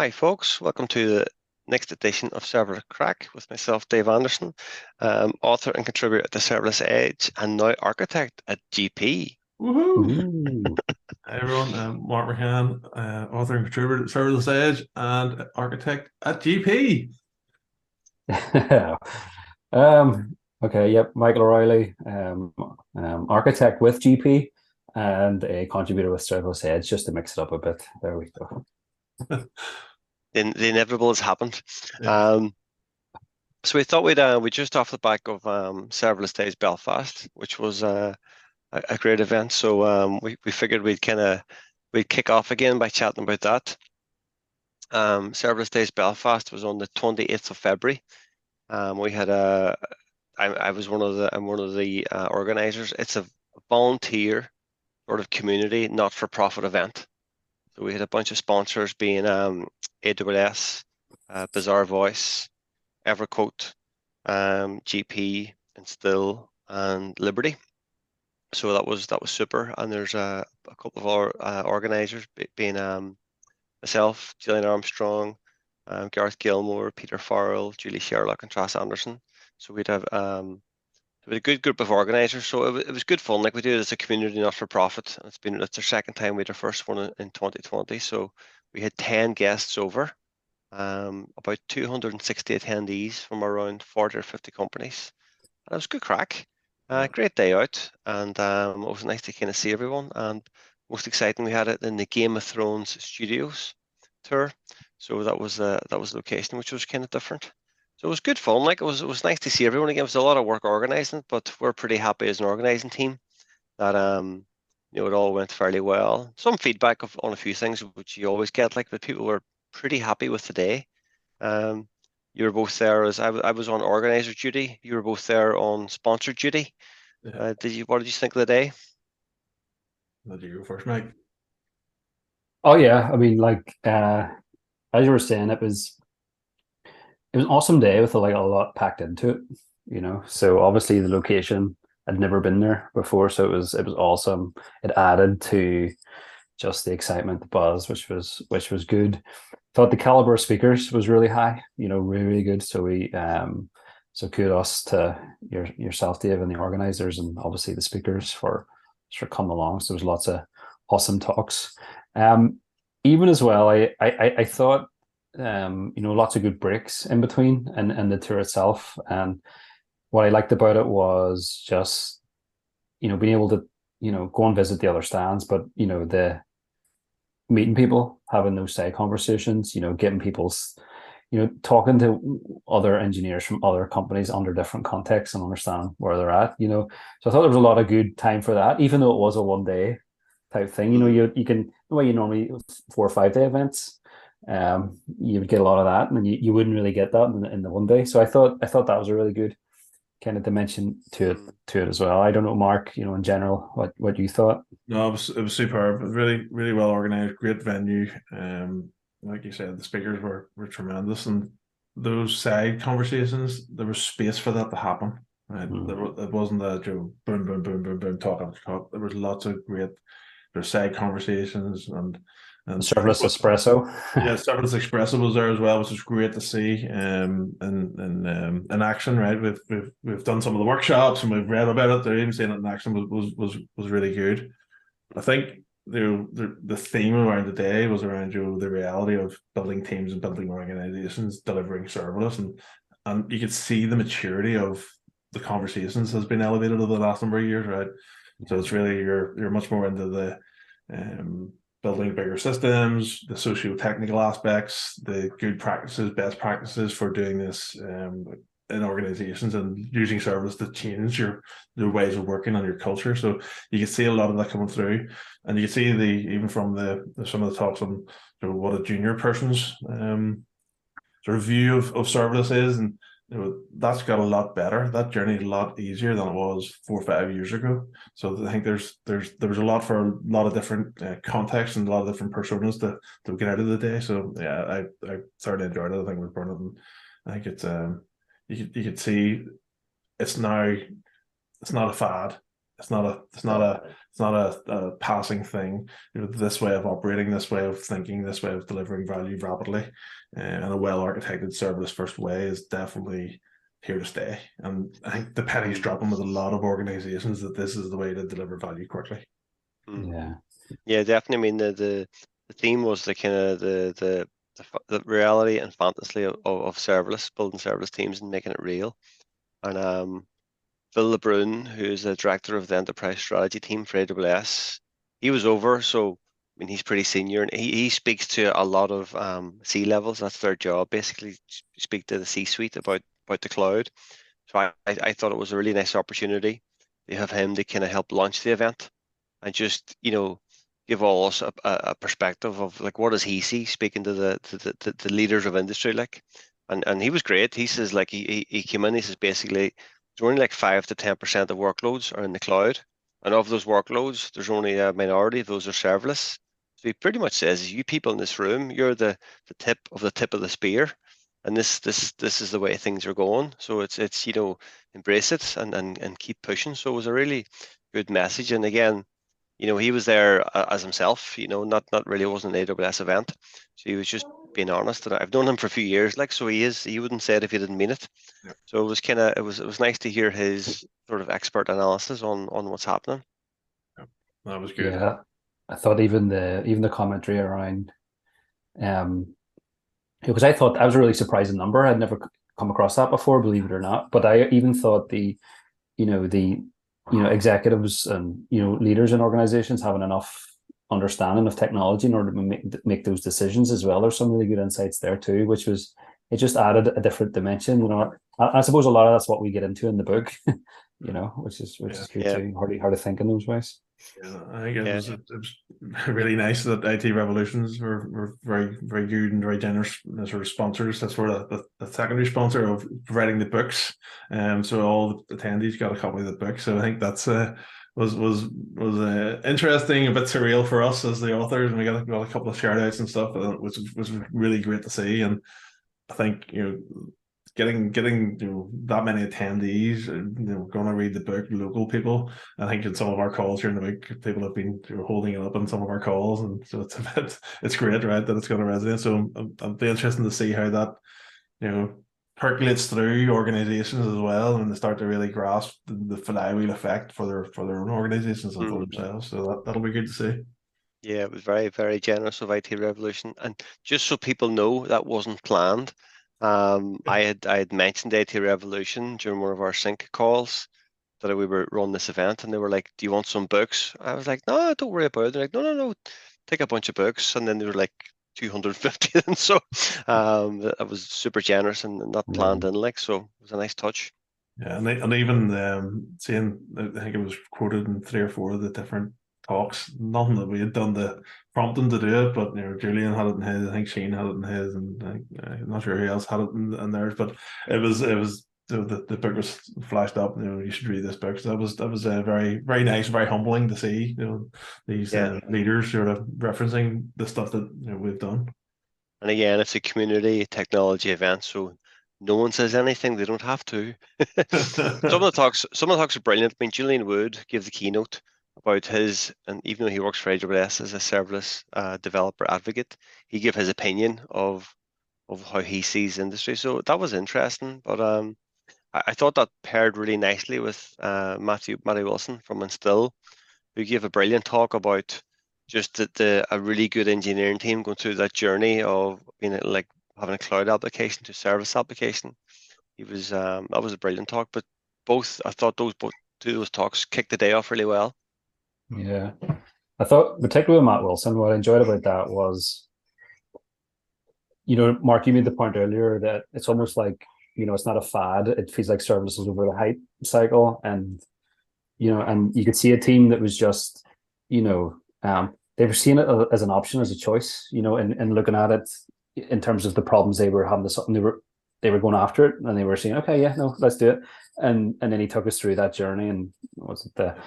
Hi folks, welcome to the next edition of Serverless Craic with myself, Dave Anderson, author and contributor at the Serverless Edge and now architect at GP. Woohoo! Hi everyone, I'm Mark McCann, author and contributor at Serverless Edge and architect at GP. Okay, yep, Michael O'Reilly, architect with GP and a contributor with Serverless Edge, just to mix it up a bit. There we go. The inevitable has happened. Yeah. So we thought we'd just off the back of ServerlessDays Belfast, which was a great event. So we figured we'd kick off again by chatting about that. ServerlessDays Belfast was on the 28th of February. We had I'm one of the organizers. It's a volunteer sort of community, not-for-profit event. So we had a bunch of sponsors being AWS, Bizarre Voice, EverQuote, GP, Instil, and Liberty. So that was super. And there's a couple of our organizers being myself, Julian Armstrong, Gareth Gilmore, Peter Farrell, Julie Sherlock, and Trace Anderson. So we'd have a good group of organisers. So it was good fun. Like, we do it as a community, not for profit. It's our second time. We had our first one in 2020. So we had 10 guests over, about 260 attendees from around 40 or 50 companies. And it was good crack. Great day out, and it was nice to kind of see everyone. And most exciting, we had it in the Game of Thrones studios tour. So that was the location, which was kind of different. So it was good fun. Like, it was nice to see everyone again. It was a lot of work organising, but we're pretty happy as an organising team that it all went fairly well. Some feedback on a few things, which you always get, like, but people were pretty happy with the day. You were both there as I was on organizer duty. You were both there on sponsor duty. Yeah. What did you think of the day? Did you go first, Mike? Oh yeah, I mean, like as you were saying, it was an awesome day with a lot packed into it, So obviously the location, I'd never been there before, so it was awesome. It added to just the excitement, the buzz, which was good. Thought the caliber of speakers was really high, really, really good. So so kudos to yourself, Dave, and the organizers, and obviously the speakers for coming along. So there was lots of awesome talks. Even as well, I thought lots of good breaks in between and the tour itself. And what I liked about it was just being able to go and visit the other stands, but the meeting people, having those side conversations, getting people's talking to other engineers from other companies under different contexts and understand where they're at. So I thought there was a lot of good time for that, even though it was a 1 day type thing. You can, the way you normally 4 or 5 day events, you would get a lot of that, and you wouldn't really get that in the 1 day. So I thought that was a really good kind of dimension to it as well. I don't know, Mark, in general, what you thought. No, it was superb. Really, really well organized. Great venue. Like you said, the speakers were tremendous, and those side conversations, there was space for that to happen. Right? It wasn't a boom, boom, boom, boom, boom, talk after talk. There was lots of great side conversations and Serverless espresso. Yeah, Serverless Espresso was there as well, which was great to see in action. Right, we've done some of the workshops and we've read about it. They're even seeing it in action was really good. I think the theme around the day was around the reality of building teams and building organizations, delivering serverless, and you could see the maturity of the conversations has been elevated over the last number of years. Right, so it's really you're much more into the building bigger systems, the socio-technical aspects, the good practices, best practices for doing this in organizations, and using serverless to change your ways of working and your culture. So you can see a lot of that coming through, and you can see even from some of the talks on what a junior person's sort of view of serverless is, and that's got a lot better. That journey is a lot easier than it was 4 or 5 years ago. So I think there was a lot for a lot of different contexts and a lot of different personas to get out of the day. So yeah, I thoroughly enjoyed it. I think it was brilliant. And I think it's you could see it's not a fad. It's not a passing thing. You know, this way of operating, this way of thinking, this way of delivering value rapidly, and a well-architected serverless first way is definitely here to stay. And I think the penny's dropping with a lot of organizations that this is the way to deliver value quickly. Yeah, definitely. I mean, the theme was the kind of the reality and fantasy of serverless, building serverless teams and making it real. And Phil Le-Brun, who's the director of the enterprise strategy team for AWS, he was over. So, I mean, he's pretty senior, and he speaks to a lot of C-levels. That's their job, basically, speak to the C-suite about the cloud. So I thought it was a really nice opportunity to have him to kind of help launch the event and just, give all us a perspective of like what does he see, speaking to the leaders of industry, like, and he was great. He says like he came in, he says basically there's only like 5 to 10% of workloads are in the cloud, and of those workloads, there's only a minority of those are serverless. So he pretty much says, you people in this room, you're the tip of the spear, and this is the way things are going. So it's embrace it and keep pushing. So it was a really good message. And again, he was there as himself. Not really. It wasn't an AWS event, so he was just being honest. And I've known him for a few years, like, so he wouldn't say it if he didn't mean it. Yeah. So it was it was nice to hear his sort of expert analysis on what's happening. That was good. Yeah, I thought even the commentary around, because I thought that was a really surprising number. I'd never come across that before, believe it or not. But I even thought the executives and leaders in organizations having enough understanding of technology in order to make those decisions as well. There's some really good insights there too, it just added a different dimension. I suppose a lot of that's what we get into in the book, which is good too. Hard to think in those ways. Yeah, I think it was really nice that IT Revolutions were very, very good and very generous sort of sponsors. That's where the secondary sponsor of providing the books. So all the attendees got a copy of the book. So I think that's was interesting, a bit surreal for us as the authors, and we got a couple of shout outs and stuff, which was really great to see. And I think getting that many attendees, going to read the book, local people. I think in some of our calls during the week, people have been holding it up in some of our calls, and so it's great, right, that it's going to resonate. So it'll be interesting to see how that percolates through organizations as well, and they start to really grasp the flywheel effect for their own organizations and for themselves. So that'll be good to see. Yeah, it was very, very generous of IT Revolution, and just so people know, that wasn't planned. I had mentioned Deity Revolution during one of our sync calls that we were running this event, and they were like, "Do you want some books?" I was like, "No, don't worry about it." They're like, "No, take a bunch of books," and then they were like 250, and so that was super generous and not planned in, like, so it was a nice touch. Yeah, and even seeing, I think it was quoted in 3 or 4 of the different talks. Nothing that we had done to prompt them to do it, but Julian had it in his. I think Sheen had it in his, and I'm not sure who else had it in theirs. But it was the book was flashed up. You should read this book. So that was very, very nice, very humbling to see these leaders sort of referencing the stuff that we've done. And again, it's a community technology event, so no one says anything they don't have to. Some of the talks are brilliant. I mean, Julian Wood gave the keynote about his, and even though he works for AWS as a Serverless Developer Advocate, he gave his opinion of how he sees industry. So that was interesting. But I thought that paired really nicely with Mattie Wilson from Instil, who gave a brilliant talk about just a really good engineering team going through that journey of being like having a cloud application to service application. He was that was a brilliant talk. But I thought two of those talks kicked the day off really well. Yeah, I thought particularly with Matt Wilson, what I enjoyed about that was, Mark, you made the point earlier that it's almost like, it's not a fad. It feels like services over the hype cycle, and and you could see a team that was just, they were seeing it as an option, as a choice, and looking at it in terms of the problems they were having, they were going after it, and they were saying, okay, yeah, no, let's do it. And then he took us through that journey, and was it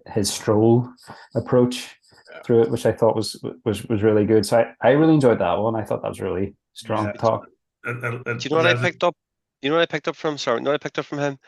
his stroll approach through it, which I thought was really good. So I really enjoyed that one. I thought that was really strong talk. Do you know what I picked up? You know what I picked up from? Sorry, no, I picked up from him.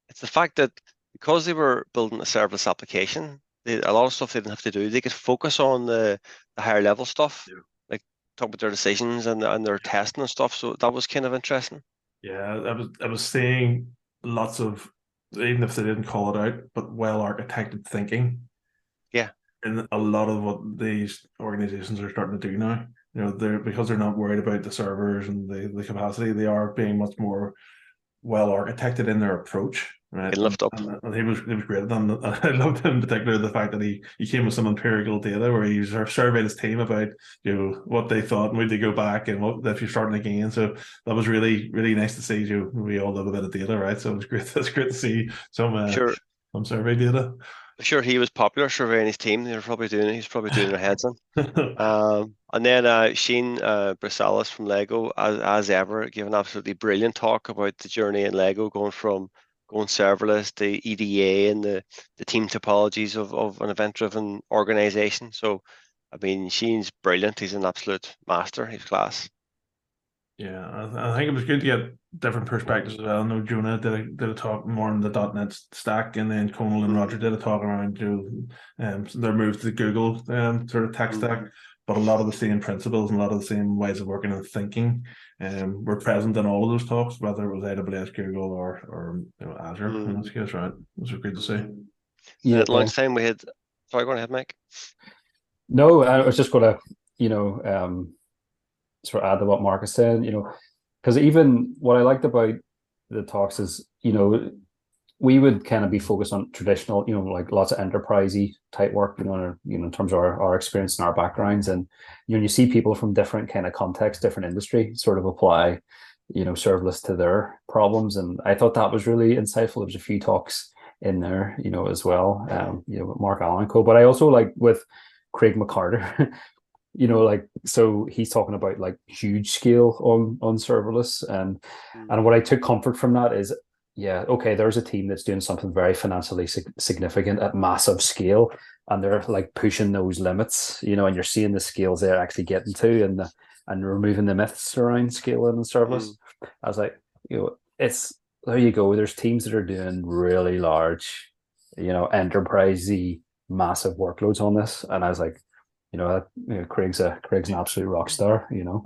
It's the fact that because they were building a serverless application, a lot of stuff they didn't have to do. They could focus on the higher level stuff, like talk about their decisions and their testing and stuff. So that was kind of interesting. Yeah, I was seeing lots of, even if they didn't call it out, but well architected thinking. Yeah. And a lot of what these organizations are starting to do now, because they're not worried about the servers and the capacity, they are being much more well architected in their approach, right? Can lift up. And he was great at them. I loved him in particular the fact that he came with some empirical data where he surveyed his team about what they thought and would they go back and what if you're starting again. So that was really really nice to see. We all love a bit of data, right? So it was great. It's great to see some survey data. Sure, he was popular surveying his team. He's probably doing their heads in. And then Sheen Brisals from Lego, as ever, gave an absolutely brilliant talk about the journey in Lego, going serverless, the EDA, and the team topologies of an event-driven organization. So, I mean, Sheen's brilliant. He's an absolute master. He's class. Yeah, I think it was good to get different perspectives as well. I know Jonah did a talk more on the .NET stack, and then Conal and Roger did a talk around their move to the Google sort of tech stack. But a lot of the same principles and a lot of the same ways of working and thinking were present in all of those talks, whether it was AWS, Google, or Azure in this case, right? It was good to see. Yeah. At lunchtime we had. Sorry, go ahead, Mike. No, I was just going to, sort of add to what Mark is saying, because even what I liked about the talks is, we would kind of be focused on traditional, like lots of enterprisey type work, in terms of our experience and our backgrounds. And you see people from different kind of contexts, different industry sort of apply, serverless to their problems. And I thought that was really insightful. There was a few talks in there, as well, with Mark Allen and co. But I also like with Craig McCarter, so he's talking about like huge scale on serverless, and what I took comfort from that is, okay, there's a team that's doing something very financially significant at massive scale, and they're like pushing those limits, and you're seeing the scales they're actually getting to, and removing the myths around scaling and serverless. I was like, it's there you go. There's teams that are doing really large, enterprisey, massive workloads on this, and I was like, Craig's an absolute rock star. Yeah,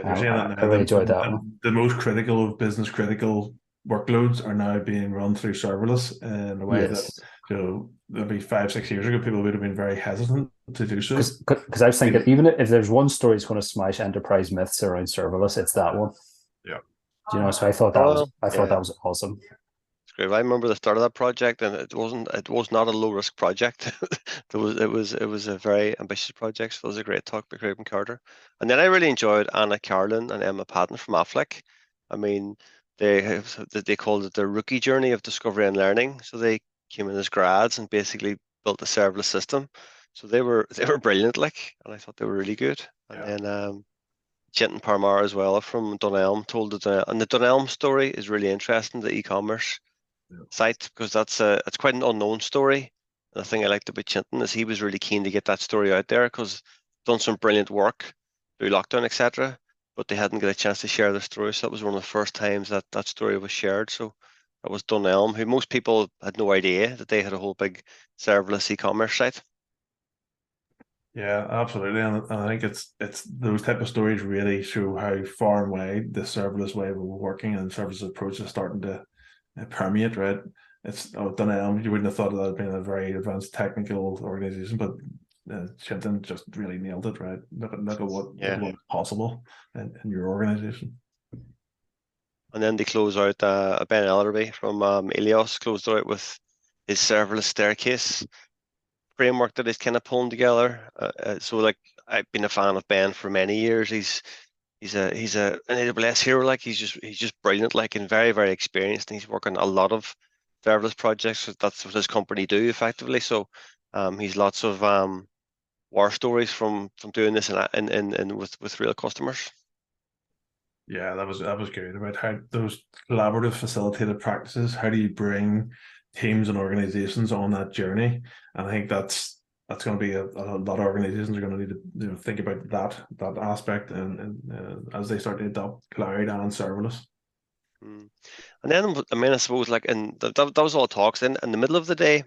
I really enjoyed that one. The most critical of business critical workloads are now being run through serverless in a way that maybe 5-6 years ago people would have been very hesitant to do so. Because I was thinking, even if there's one story that's going to smash enterprise myths around serverless, it's that one. Yeah. So I thought that was awesome. Great. I remember the start of that project, and it was not a low risk project. It was a very ambitious project. So it was a great talk by Craig McCarter. And then I really enjoyed Anna Carlin and Emma Patton from Affleck. I mean, they called it the rookie journey of discovery and learning. So they came in as grads and basically built a serverless system. So they were brilliant, and I thought they were really good. And then Chintan Parmar as well from Dunelm told and the Dunelm story is really interesting. The e-commerce site, because it's quite an unknown story. And the thing I liked about Chintan is he was really keen to get that story out there, because done some brilliant work through lockdown, etc. But they hadn't got a chance to share their story, so that was one of the first times that story was shared. So that was Dunelm, who most people had no idea that they had a whole big serverless e-commerce site. Yeah, absolutely, and I think it's those type of stories really show how far and wide the serverless way of working and serverless approach is starting to permeate, right? It's Dunelm, you wouldn't have thought of that being a very advanced technical organization, but Chintan just really nailed it, right? Look at what's possible in your organization. And then they close out Ben Ellerby from Elios closed out with his serverless staircase framework that he's kind of pulling together. So I've been a fan of Ben for many years. He's an AWS hero. He's just brilliant. And very very experienced. And he's working a lot of serverless projects. That's what his company do effectively. So he's lots of war stories from doing this and with real customers. Yeah, that was good about how those collaborative facilitated practices. How do you bring teams and organizations on that journey? And I think that's going to be a lot of organizations are going to need to think about that aspect and as they start to adopt cloud and serverless. And then, I mean, I suppose like that was all talks. Then in the middle of the day,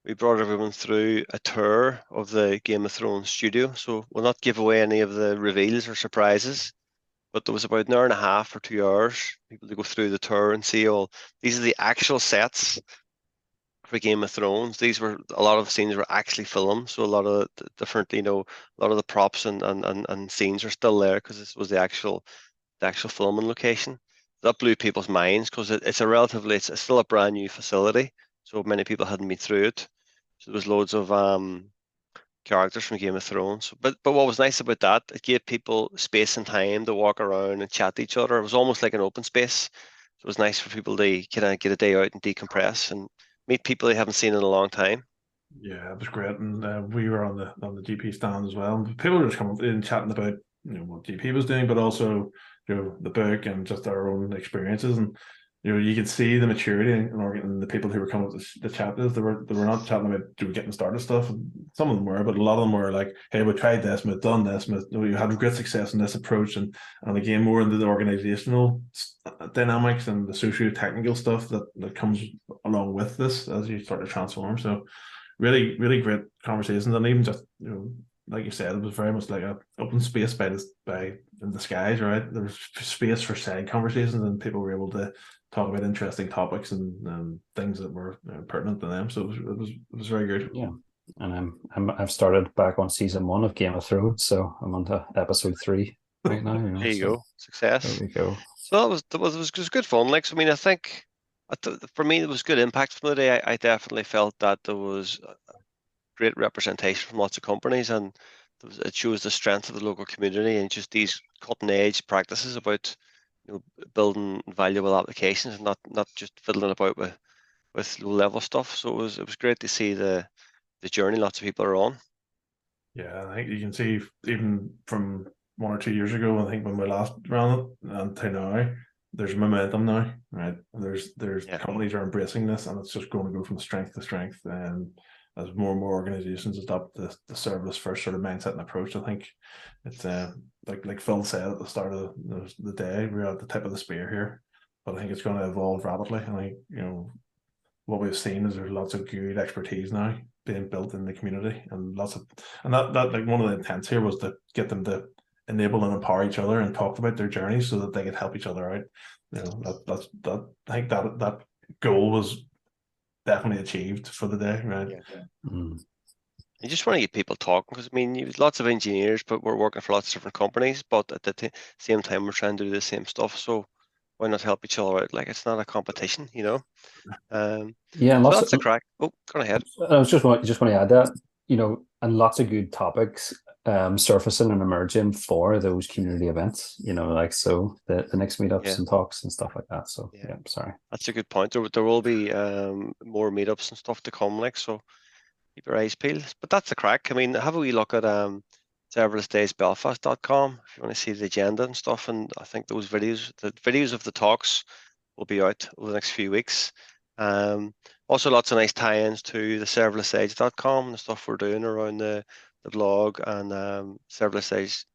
we brought everyone through a tour of the Game of Thrones studio. So we'll not give away any of the reveals or surprises, but there was about an hour and a half or 2 hours people to go through the tour and see all. These are the actual sets for Game of Thrones. These were a lot of scenes were actually filmed, so a lot of the different, a lot of the props and scenes are still there because this was the actual filming location. That blew people's minds because it's still a brand new facility, so many people hadn't been through it. So there was loads of characters from Game of Thrones. But what was nice about that, it gave people space and time to walk around and chat to each other. It was almost like an open space. So it was nice for people to kind of get a day out and decompress and meet people they haven't seen in a long time. Yeah, it was great, and we were on the GP stand as well. And people were just coming in chatting about what GP was doing, but also the book and just our own experiences. And you could see the maturity in the people who were coming to the chat. They were not chatting about getting started stuff. Some of them were, but a lot of them were like, "Hey, we tried this, we've done this, we had great success in this approach," and again more into the organizational dynamics and the socio-technical stuff that comes along with this as you start to transform. So really, really great conversations, and even just like you said, it was very much like an open space by in the skies, right? There was space for side conversations, and people were able to talk about interesting topics and things that were pertinent to them. So it was very good. Yeah, and I've started back on season 1 of Game of Thrones, so I'm on to episode 3 right now. There you go, success. There we go. So it was good fun. Like, so, I mean, I think for me, it was good impact from the day. I definitely felt that there was great representation from lots of companies, and it shows the strength of the local community and just these cutting edge practices about building valuable applications and not just fiddling about with low level stuff. So it was great to see the journey lots of people are on. Yeah, I think you can see even from 1 or 2 years ago, I think when we last ran it, and to now, there's momentum now, right? There's companies are embracing this, and it's just going to go from strength to strength. And as more and more organizations adopt the serverless first sort of mindset and approach, I think it's like Phil said at the start of the day, we're at the tip of the spear here, but I think it's going to evolve rapidly. And I think what we've seen is there's lots of good expertise now being built in the community, and that like one of the intents here was to get them to enable and empower each other and talk about their journeys so that they could help each other out. I think that goal was definitely achieved for the day, right? Yeah. You just want to get people talking, because I mean, you've lots of engineers, but we're working for lots of different companies, but at the same time, we're trying to do the same stuff. So why not help each other out? Like, it's not a competition, Yeah, and so that's the crack. Oh, go ahead. I was just want to add that, and lots of good topics surfacing and emerging for those community events, so the next meetups and talks and stuff like that. So yeah, sorry. That's a good point. There will be more meetups and stuff to come, like, so keep your eyes peeled. But that's the crack. I mean, have a wee look at ServerlessDaysBelfast.com if you want to see the agenda and stuff. And I think the videos of the talks will be out over the next few weeks. Also lots of nice tie-ins to the ServerlessEdge.com, the stuff we're doing around the blog, and ServerlessEdge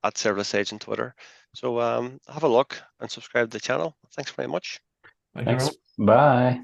at ServerlessEdge on Twitter. So have a look and subscribe to the channel. Thanks very much. Thanks. Bye.